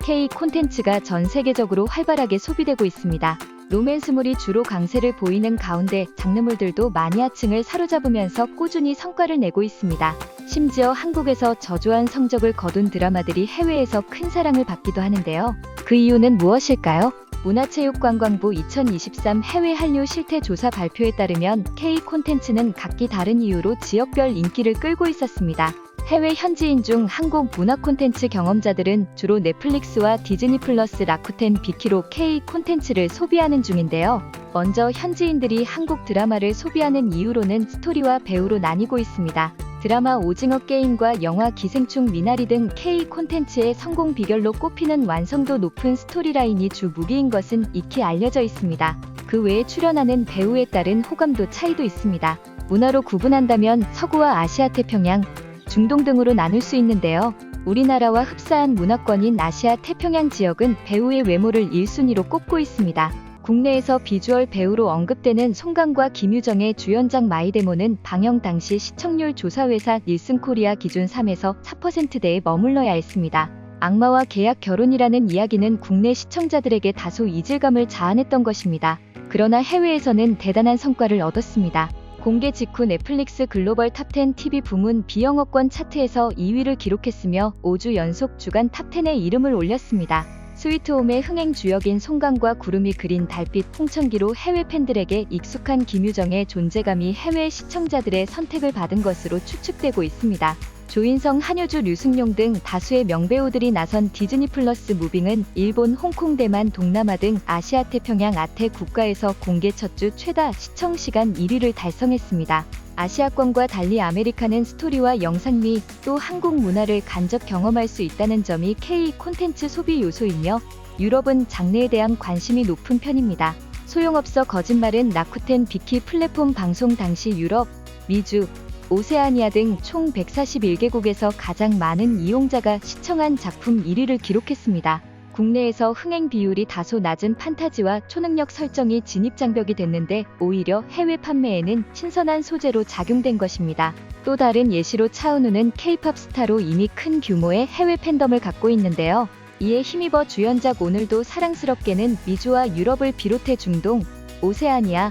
K 콘텐츠가 전 세계적으로 활발하게 소비되고 있습니다. 로맨스물이 주로 강세를 보이는 가운데 장르물들도 마니아층을 사로잡으면서 꾸준히 성과를 내고 있습니다. 심지어 한국에서 저조한 성적을 거둔 드라마들이 해외에서 큰 사랑을 받기도 하는데요. 그 이유는 무엇일까요? 문화체육관광부 2023 해외 한류 실태 조사 발표에 따르면 K 콘텐츠는 각기 다른 이유로 지역별 인기를 끌고 있었습니다. 해외 현지인 중 한국 문화 콘텐츠 경험자들은 주로 넷플릭스와 디즈니 플러스 라쿠텐 비키로 K 콘텐츠를 소비하는 중인데요. 먼저 현지인들이 한국 드라마를 소비하는 이유로는 스토리와 배우로 나뉘고 있습니다. 드라마 오징어 게임과 영화 기생충 미나리 등 K 콘텐츠의 성공 비결로 꼽히는 완성도 높은 스토리라인이 주 무기인 것은 익히 알려져 있습니다. 그 외에 출연하는 배우에 따른 호감도 차이도 있습니다. 문화로 구분한다면 서구와 아시아 태평양, 중동 등으로 나눌 수 있는데요. 우리나라와 흡사한 문화권인 아시아 태평양 지역은 배우의 외모를 1순위로 꼽고 있습니다. 국내에서 비주얼 배우로 언급되는 송강과 김유정의 주연작 마이데모는 방영 당시 시청률 조사회사 닐슨코리아 기준 3에서 4%대에 머물러야 했습니다. 악마와 계약 결혼이라는 이야기는 국내 시청자들에게 다소 이질감을 자아냈던 것입니다. 그러나 해외에서는 대단한 성과를 얻었습니다. 공개 직후 넷플릭스 글로벌 탑10 TV 부문 비영업권 차트에서 2위를 기록했으며 5주 연속 주간 탑10에 이름을 올렸습니다. 스위트홈의 흥행 주역인 송강과 구름이 그린 달빛 홍천기로 해외 팬들에게 익숙한 김유정의 존재감이 해외 시청자들의 선택을 받은 것으로 추측되고 있습니다. 조인성, 한효주, 류승룡 등 다수의 명배우들이 나선 디즈니 플러스 무빙은 일본, 홍콩, 대만, 동남아 등 아시아 태평양 아태 국가에서 공개 첫 주 최다 시청시간 1위를 달성했습니다. 아시아권과 달리 아메리카는 스토리와 영상미, 또 한국 문화를 간접 경험할 수 있다는 점이 K 콘텐츠 소비 요소이며 유럽은 장르에 대한 관심이 높은 편입니다. 소용없어 거짓말은 라쿠텐 비키 플랫폼 방송 당시 유럽, 미주, 오세아니아 등 총 141개국에서 가장 많은 이용자가 시청한 작품 1위를 기록했습니다. 국내에서 흥행 비율이 다소 낮은 판타지와 초능력 설정이 진입장벽이 됐는데 오히려 해외 판매에는 신선한 소재로 작용된 것입니다. 또 다른 예시로 차은우는 K-팝 스타로 이미 큰 규모의 해외 팬덤을 갖고 있는데요. 이에 힘입어 주연작 오늘도 사랑스럽게는 미주와 유럽을 비롯해 중동, 오세아니아,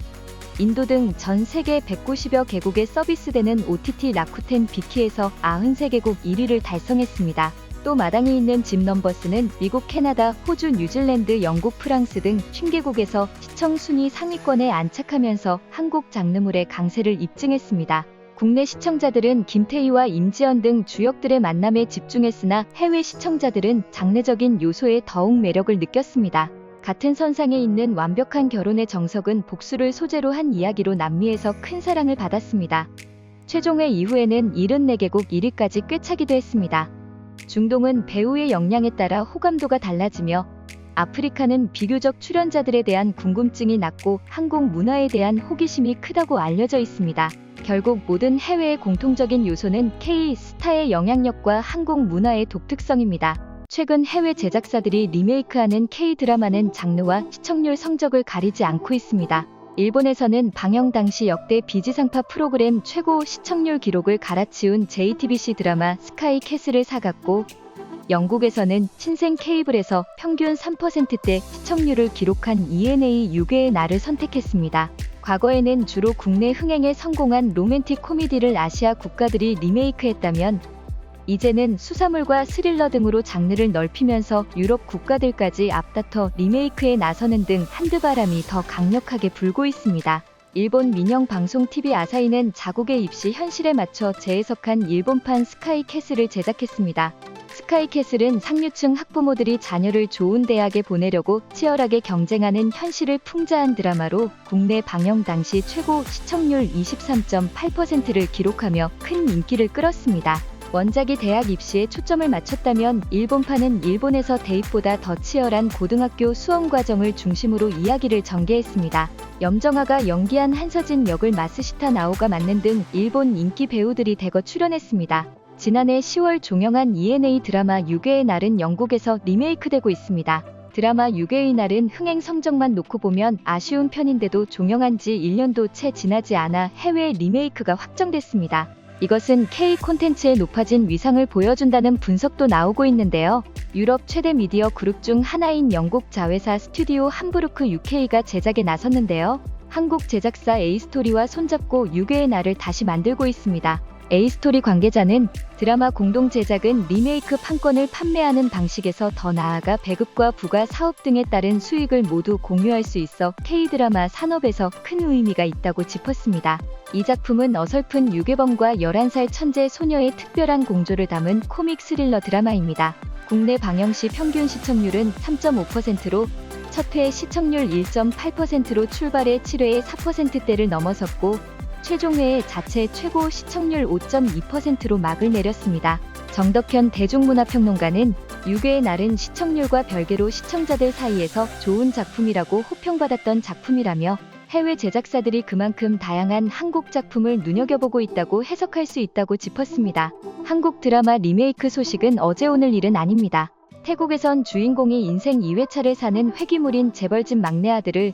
인도 등 전 세계 190여 개국에 서비스되는 OTT 라쿠텐 비키에서 93개국 1위를 달성했습니다. 또 마당이 있는 집 넘버스는 미국, 캐나다, 호주, 뉴질랜드, 영국, 프랑스 등 50개국에서 시청 순위 상위권에 안착하면서 한국 장르물의 강세를 입증했습니다. 국내 시청자들은 김태희와 임지연 등 주역들의 만남에 집중했으나 해외 시청자들은 장르적인 요소에 더욱 매력을 느꼈습니다. 같은 선상에 있는 완벽한 결혼의 정석은 복수를 소재로 한 이야기로 남미에서 큰 사랑을 받았습니다. 최종회 이후에는 74개국 1위까지 꿰차기도 했습니다. 중동은 배우의 역량에 따라 호감도가 달라지며 아프리카는 비교적 출연자들에 대한 궁금증이 낮고 한국 문화에 대한 호기심이 크다고 알려져 있습니다. 결국 모든 해외의 공통적인 요소는 K-스타의 영향력과 한국 문화의 독특성입니다. 최근 해외 제작사들이 리메이크하는 K-드라마는 장르와 시청률 성적을 가리지 않고 있습니다. 일본에서는 방영 당시 역대 비지상파 프로그램 최고 시청률 기록을 갈아치운 JTBC 드라마 스카이 캐슬을 사갔고, 영국에서는 신생 케이블에서 평균 3%대 시청률을 기록한 ENA 6회의 날을 선택했습니다. 과거에는 주로 국내 흥행에 성공한 로맨틱 코미디를 아시아 국가들이 리메이크했다면 이제는 수사물과 스릴러 등으로 장르를 넓히면서 유럽 국가들까지 앞다퉈 리메이크에 나서는 등 한드바람이 더 강력하게 불고 있습니다. 일본 민영 방송 TV 아사히는 자국의 입시 현실에 맞춰 재해석한 일본판 스카이 캐슬을 제작했습니다. 스카이 캐슬은 상류층 학부모들이 자녀를 좋은 대학에 보내려고 치열하게 경쟁하는 현실을 풍자한 드라마로 국내 방영 당시 최고 시청률 23.8%를 기록하며 큰 인기를 끌었습니다. 원작이 대학 입시에 초점을 맞췄다면 일본판은 일본에서 대입보다 더 치열한 고등학교 수험 과정을 중심으로 이야기를 전개했습니다. 염정아가 연기한 한서진 역을 마스시타 나오가 맡는 등 일본 인기 배우들이 대거 출연했습니다. 지난해 10월 종영한 ENA 드라마 6회의 날은 영국에서 리메이크되고 있습니다. 드라마 6회의 날은 흥행 성적만 놓고 보면 아쉬운 편인데도 종영한 지 1년도 채 지나지 않아 해외 리메이크가 확정됐습니다. 이것은 K 콘텐츠의 높아진 위상을 보여준다는 분석도 나오고 있는데요. 유럽 최대 미디어 그룹 중 하나인 영국 자회사 스튜디오 함부르크 UK가 제작에 나섰는데요. 한국 제작사 A스토리와 손잡고 6회의 날을 다시 만들고 있습니다. A스토리 관계자는 드라마 공동 제작은 리메이크 판권을 판매하는 방식에서 더 나아가 배급과 부가 사업 등에 따른 수익을 모두 공유할 수 있어 K드라마 산업에서 큰 의미가 있다고 짚었습니다. 이 작품은 어설픈 유괴범과 11살 천재 소녀의 특별한 공조를 담은 코믹 스릴러 드라마입니다. 국내 방영 시 평균 시청률은 3.5%로 첫 회 시청률 1.8%로 출발해 7회에 4%대를 넘어섰고 최종회에 자체 최고 시청률 5.2%로 막을 내렸습니다. 정덕현 대중문화평론가는 6회의 날은 시청률과 별개로 시청자들 사이에서 좋은 작품이라고 호평받았던 작품이라며 해외 제작사들이 그만큼 다양한 한국 작품을 눈여겨보고 있다고 해석할 수 있다고 짚었습니다. 한국 드라마 리메이크 소식은 어제 오늘 일은 아닙니다. 태국에선 주인공이 인생 2회차를 사는 회귀물인 재벌집 막내 아들을,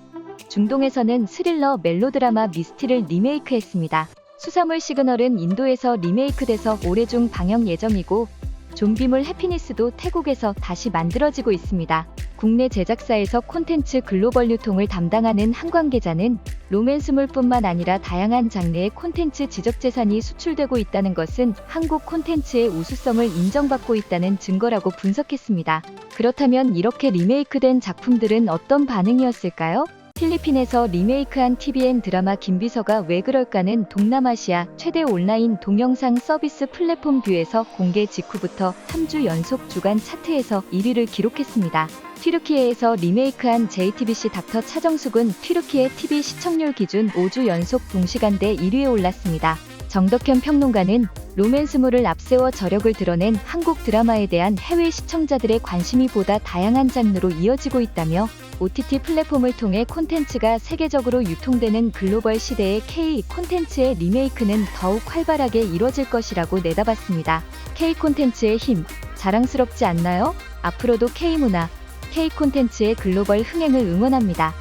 중동에서는 스릴러 멜로드라마 미스티를 리메이크했습니다. 수사물 시그널은 인도에서 리메이크돼서 올해 중 방영 예정이고 좀비물 해피니스도 태국에서 다시 만들어지고 있습니다. 국내 제작사에서 콘텐츠 글로벌 유통을 담당하는 한 관계자는 로맨스물뿐만 아니라 다양한 장르의 콘텐츠 지적재산이 수출되고 있다는 것은 한국 콘텐츠의 우수성을 인정받고 있다는 증거라고 분석했습니다. 그렇다면 이렇게 리메이크된 작품들은 어떤 반응이었을까요? 필리핀에서 리메이크한 TVN 드라마 김비서가 왜 그럴까는 동남아시아 최대 온라인 동영상 서비스 플랫폼 뷰에서 공개 직후부터 3주 연속 주간 차트에서 1위를 기록했습니다. 튀르키예에서 리메이크한 JTBC 닥터 차정숙은 튀르키예 TV 시청률 기준 5주 연속 동시간대 1위에 올랐습니다. 정덕현 평론가는 로맨스물을 앞세워 저력을 드러낸 한국 드라마에 대한 해외 시청자들의 관심이 보다 다양한 장르로 이어지고 있다며 OTT 플랫폼을 통해 콘텐츠가 세계적으로 유통되는 글로벌 시대의 K 콘텐츠의 리메이크는 더욱 활발하게 이뤄질 것이라고 내다봤습니다. K 콘텐츠의 힘, 자랑스럽지 않나요? 앞으로도 K 문화, K 콘텐츠의 글로벌 흥행을 응원합니다.